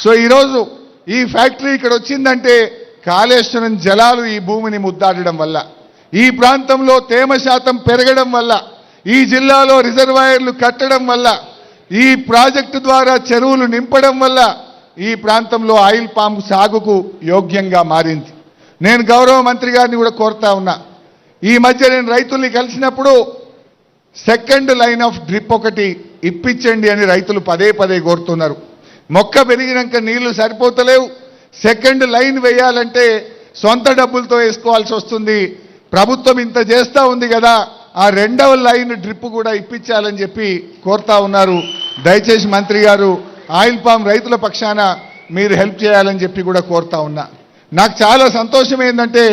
So ఈరోజు ఈ factory ఇక్కడ వచ్చిందంటే కాళేశ్వరం జలాలు ఈ భూమిని ముద్దాడడం వల్ల, ఈ ప్రాంతంలో తేమ శాతం పెరగడం వల్ల, ఈ జిల్లాలో రిజర్వాయర్లు కట్టడం వల్ల, ఈ ప్రాజెక్టు ద్వారా చెరువులు నింపడం వల్ల ఈ ప్రాంతంలో ఆయిల్ పామ్ సాగుకు యోగ్యంగా మారింది. నేను గౌరవ మంత్రి గారిని కూడా కోరుతా ఉన్నా, ఈ మధ్య నేను రైతుల్ని కలిసినప్పుడు సెకండ్ లైన్ ఆఫ్ డ్రిప్ ఒకటి ఇప్పించండి అని రైతులు పదే పదే కోరుతున్నారు. మొక్క పెరిగినాక నీళ్లు సరిపోతలేవు, సెకండ్ లైన్ వేయాలంటే సొంత డబ్బులతో వేసుకోవాల్సి వస్తుంది. ప్రభుత్వం ఇంత చేస్తూ ఉంది కదా, ఆ రెండవ లైన్ డ్రిప్ కూడా ఇప్పించాలని చెప్పి కోరుతా ఉన్నారు. దయచేసి మంత్రి గారు ఆయిల్ పామ్ రైతుల పక్షాన మీరు హెల్ప్ చేయాలని చెప్పి కూడా కోరుతా ఉన్నా. నాకు చాలా సంతోషం ఏంటంటే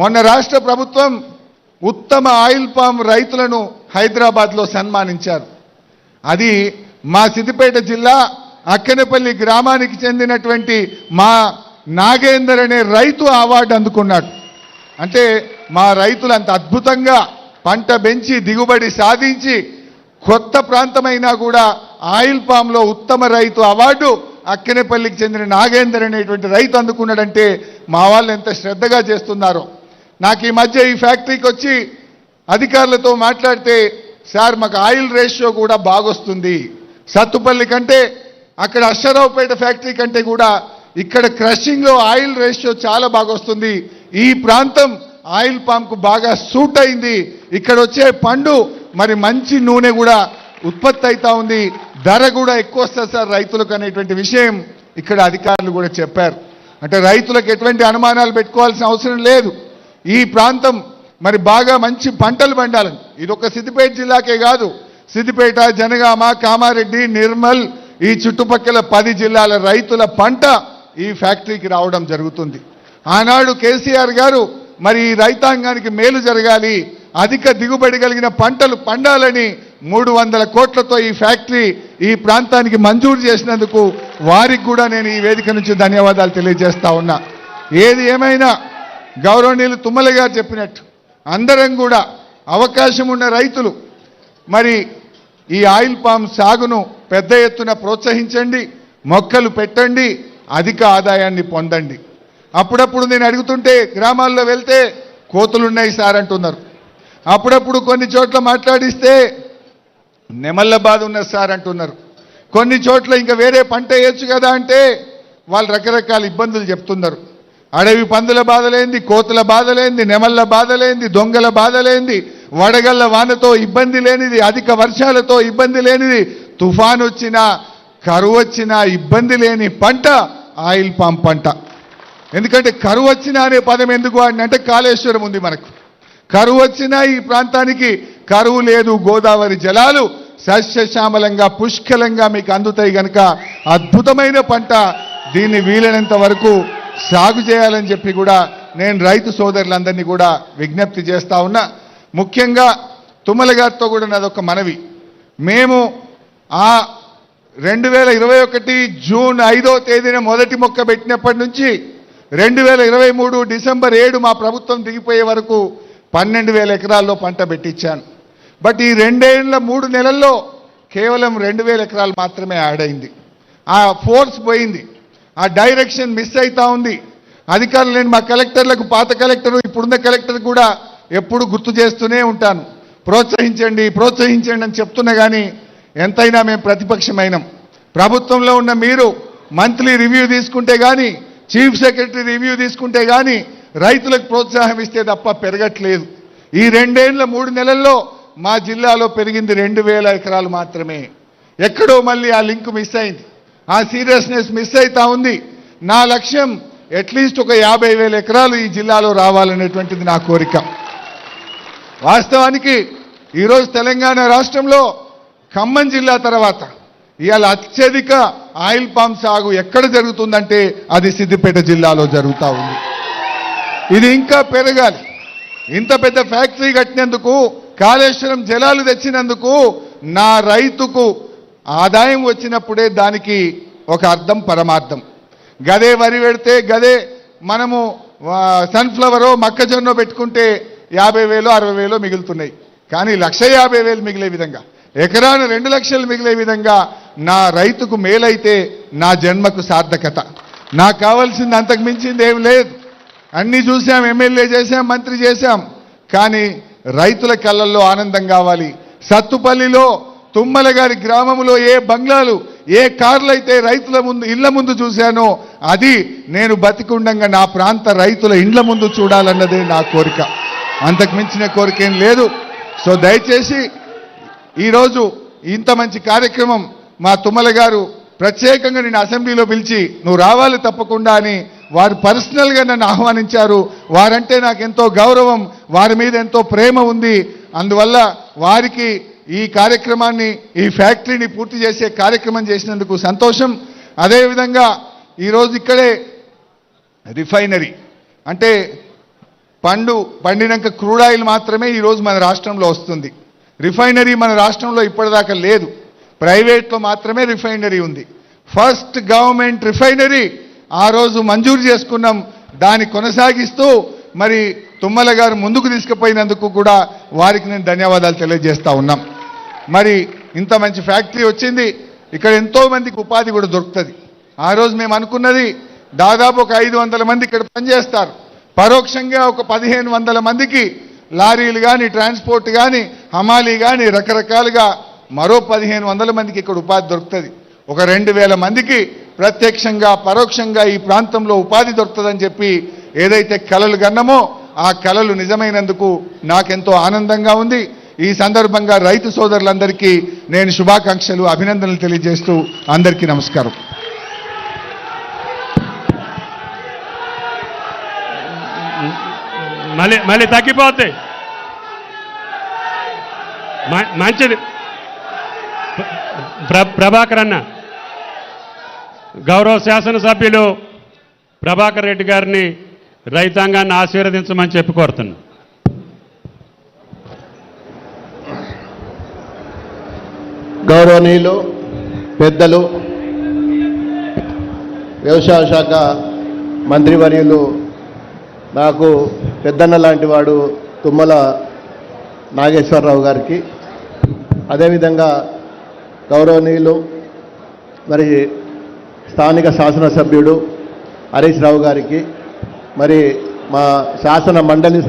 మొన్న రాష్ట్ర ప్రభుత్వం ఉత్తమ ఆయిల్ పామ్ రైతులను హైదరాబాద్లో సన్మానించారు. అది మా సిద్దిపేట జిల్లా అక్కనపల్లి గ్రామానికి చెందినటువంటి మా నాగేందర్ అనే రైతు అవార్డు అందుకున్నాడు. అంటే మా రైతులు అంత అద్భుతంగా పంట పెంచి దిగుబడి సాధించి కొత్త ప్రాంతమైనా కూడా ఆయిల్ పామ్లో ఉత్తమ రైతు అవార్డు అక్కనేపల్లికి చెందిన నాగేందర్ అనేటువంటి రైతు అందుకున్నాడంటే మా వాళ్ళు ఎంత శ్రద్ధగా చేస్తున్నారో. నాకు ఈ మధ్య ఈ ఫ్యాక్టరీకి వచ్చి అధికారులతో మాట్లాడితే, సార్ మాకు ఆయిల్ రేషియో కూడా బాగొస్తుంది, సత్తుపల్లి కంటే అక్కడ అశ్వరావుపేట ఫ్యాక్టరీ కంటే కూడా ఇక్కడ క్రషింగ్లో ఆయిల్ రేషియో చాలా బాగొస్తుంది, ఈ ప్రాంతం ఆయిల్ పామ్కు బాగా సూట్ అయింది, ఇక్కడ వచ్చే పండు మరి మంచి నూనె కూడా ఉత్పత్తి అవుతా ఉంది, ధర కూడా ఎక్కువ వస్తుంది సార్ రైతులకు అనేటువంటి విషయం ఇక్కడ అధికారులు కూడా చెప్పారు. అంటే రైతులకు ఎటువంటి అనుమానాలు పెట్టుకోవాల్సిన అవసరం లేదు. ఈ ప్రాంతం మరి బాగా మంచి పంటలు పండాలని, ఇది ఒక సిద్దిపేట జిల్లాకే కాదు, సిద్దిపేట, జనగామ, కామారెడ్డి, నిర్మల్ ఈ చుట్టుపక్కల 10 జిల్లాల రైతుల పంట ఈ ఫ్యాక్టరీకి రావడం జరుగుతుంది. ఆనాడు కేసీఆర్ గారు మరి ఈ రైతాంగానికి మేలు జరగాలి, అధిక దిగుబడి కలిగిన పంటలు పండాలని 300 కోట్లతో ఈ ఫ్యాక్టరీ ఈ ప్రాంతానికి మంజూరు చేసినందుకు వారికి కూడా నేను ఈ వేదిక నుంచి ధన్యవాదాలు తెలియజేస్తా ఉన్నా. ఏది ఏమైనా గౌరవనీయులు తుమ్మల గారు చెప్పినట్టు అందరం కూడా అవకాశం ఉన్న రైతులు మరి ఈ ఆయిల్ పామ్ సాగును పెద్ద ఎత్తున ప్రోత్సహించండి, మొక్కలు పెట్టండి, అధిక ఆదాయాన్ని పొందండి. అప్పుడప్పుడు నేను అడుగుతుంటే గ్రామాల్లో వెళ్తే కోతులున్నాయి సార్ అంటున్నారు, అప్పుడప్పుడు కొన్ని చోట్ల మాట్లాడిస్తే నెమళ్ళ బాధ ఉన్నది సార్ అంటున్నారు, కొన్ని చోట్ల ఇంకా వేరే పంట వేయచ్చు కదా అంటే వాళ్ళు రకరకాల ఇబ్బందులు చెప్తున్నారు. అడవి పందుల బాధలేంది, కోతుల బాధలేంది, నెమళ్ళ బాధలేంది, దొంగల బాధలేంది, వడగళ్ళ వానతో ఇబ్బంది లేనిది, అధిక వర్షాలతో ఇబ్బంది లేనిది, తుఫాను వచ్చినా కరువు వచ్చినా ఇబ్బంది లేని పంట ఆయిల్ పామ్ పంట. ఎందుకంటే కరువు వచ్చినా అనే పదం ఎందుకు అంటే కాళేశ్వరం ఉంది మనకు, కరువు వచ్చినా ఈ ప్రాంతానికి కరువు లేదు, గోదావరి జలాలు సస్యశ్యామలంగా పుష్కలంగా మీకు అందుతాయి కనుక అద్భుతమైన పంట, దీన్ని వీలైనంత వరకు సాగు చేయాలని చెప్పి కూడా నేను రైతు సోదరులందరినీ కూడా విజ్ఞప్తి చేస్తా ఉన్నా. ముఖ్యంగా తుమ్మల గారితో కూడా నాదొక మనవి, మేము ఆ 2021 జూన్ 5వ తేదీన మొదటి మొక్క పెట్టినప్పటి నుంచి 2023 డిసెంబర్ 7 మా ప్రభుత్వం దిగిపోయే వరకు 12,000 ఎకరాల్లో పంట పెట్టించాను. బట్ ఈ 2 ఏళ్ల 3 నెలల్లో కేవలం 2,000 ఎకరాలు మాత్రమే యాడ్ అయింది. ఆ ఫోర్స్ పోయింది, ఆ డైరెక్షన్ మిస్ అవుతా ఉంది. అధికారులు నేను మా కలెక్టర్లకు, పాత కలెక్టర్ ఇప్పుడున్న కలెక్టర్ కూడా ఎప్పుడు గుర్తు చేస్తూనే ఉంటాను, ప్రోత్సహించండి ప్రోత్సహించండి అని చెప్తున్నా కానీ ఎంతైనా మేము ప్రతిపక్షమైనాం. ప్రభుత్వంలో ఉన్న మీరు మంత్లీ రివ్యూ తీసుకుంటే కానీ, చీఫ్ సెక్రటరీ రివ్యూ తీసుకుంటే కానీ రైతులకు ప్రోత్సాహం ఇస్తే తప్ప పెరగట్లేదు. ఈ 2 ఏళ్ల 3 నెలల్లో మా జిల్లాలో పెరిగింది 2,000 ఎకరాలు మాత్రమే. ఎక్కడో మళ్ళీ ఆ లింక్ మిస్ అయింది, ఆ సీరియస్నెస్ మిస్ అవుతా ఉంది. నా లక్ష్యం అట్లీస్ట్ ఒక 50,000 ఎకరాలు ఈ జిల్లాలో రావాలనేటువంటిది నా కోరిక. వాస్తవానికి ఈరోజు తెలంగాణ రాష్ట్రంలో ఖమ్మం జిల్లా తర్వాత ఇవాళ అత్యధిక ఆయిల్ పామ్ సాగు ఎక్కడ జరుగుతుందంటే అది సిద్దిపేట జిల్లాలో జరుగుతూ ఉంది. ఇది ఇంకా పెరగాలి. ఇంత పెద్ద ఫ్యాక్టరీ కట్టినందుకు, కాళేశ్వరం జలాలు తెచ్చినందుకు నా రైతుకు ఆదాయం వచ్చినప్పుడే దానికి ఒక అర్థం, పరమార్థం. గదే వరి పెడితే, గదే మనము సన్ఫ్లవరో మొక్కజొన్న పెట్టుకుంటే 50,000 60,000 మిగులుతున్నాయి, కానీ 1,50,000 మిగిలే విధంగా ఎకరాన 2 లక్షలు మిగిలే విధంగా నా రైతుకు మేలైతే నా జన్మకు సార్థకత. నాకు కావాల్సింది అంతకు మించింది ఏం లేదు. అన్నీ చూసాం, ఎమ్మెల్యే చేశాం, మంత్రి చేశాం, కానీ రైతుల కళ్ళల్లో ఆనందం కావాలి. సత్తుపల్లిలో తుమ్మల గారి గ్రామంలో ఏ బంగ్లాలు, ఏ కార్లు అయితే రైతుల ముందు ఇళ్ల ముందు చూశానో అది నేను బతికుండంగా నా ప్రాంత రైతుల ఇండ్ల ముందు చూడాలన్నదే నా కోరిక. అంతకు మించిన కోరిక ఏం లేదు. సో దయచేసి ఈరోజు ఇంత మంచి కార్యక్రమం మా తుమ్మల గారు ప్రత్యేకంగా నేను అసెంబ్లీలో పిలిచి నువ్వు రావాలి తప్పకుండా అని వారు పర్సనల్గా నన్ను ఆహ్వానించారు. వారంటే నాకు ఎంతో గౌరవం, వారి మీద ఎంతో ప్రేమ ఉంది. అందువల్ల వారికి ఈ కార్యక్రమాన్ని, ఈ ఫ్యాక్టరీని పూర్తి చేసే కార్యక్రమం చేసినందుకు సంతోషం. అదేవిధంగా ఈరోజు ఇక్కడే రిఫైనరీ అంటే పండినాక క్రూడ్ ఆయిల్ మాత్రమే ఈరోజు మన రాష్ట్రంలో వస్తుంది. రిఫైనరీ మన రాష్ట్రంలో ఇప్పటిదాకా లేదు. ప్రైవేట్లో మాత్రమే రిఫైనరీ ఉంది. ఫస్ట్ గవర్నమెంట్ రిఫైనరీ ఆ రోజు మంజూరు చేసుకున్నాం. దాన్ని కొనసాగిస్తూ మరి తుమ్మల గారు ముందుకు తీసుకుపోయినందుకు కూడా వారికి నేను ధన్యవాదాలు తెలియజేస్తా ఉన్నాం. మరి ఇంత మంచి ఫ్యాక్టరీ వచ్చింది, ఇక్కడ ఎంతో మందికి ఉపాధి కూడా దొరుకుతుంది. ఆ రోజు మేము అనుకున్నది దాదాపు ఒక 500 మంది ఇక్కడ పనిచేస్తారు. పరోక్షంగా ఒక 1500 మందికి లారీలు కానీ, ట్రాన్స్పోర్ట్ కానీ, హమాలీ కానీ రకరకాలుగా మరో 1500 మందికి ఇక్కడ ఉపాధి దొరుకుతుంది. ఒక 2000 మందికి ప్రత్యక్షంగా పరోక్షంగా ఈ ప్రాంతంలో ఉపాధి దొరుకుతుందని చెప్పి ఏదైతే కలలు కన్నామో ఆ కలలు నిజమైనందుకు నాకెంతో ఆనందంగా ఉంది. ఈ సందర్భంగా రైతు సోదరులందరికీ నేను శుభాకాంక్షలు, అభినందనలు తెలియజేస్తూ అందరికీ నమస్కారం. మళ్ళీ తగ్గిపోతాయి. మంచిది. ప్రభాకర్ అన్న, గౌరవ శాసనసభ్యులు ప్రభాకర్ రెడ్డి గారిని రైతాంగాన్ని ఆశీర్వదించమని చెప్పి కోరుతున్నా. గౌరవనీయులు పెద్దలు, వ్యవసాయ శాఖ మంత్రివర్యులు, నాకు పెద్దన్న లాంటి వాడు తుమ్మల నాగేశ్వరరావు గారికి, అదేవిధంగా గౌరవనీయులు మరి స్థానిక శాసనసభ్యుడు హరీష్ రావు గారికి, మరి మా శాసన మండలి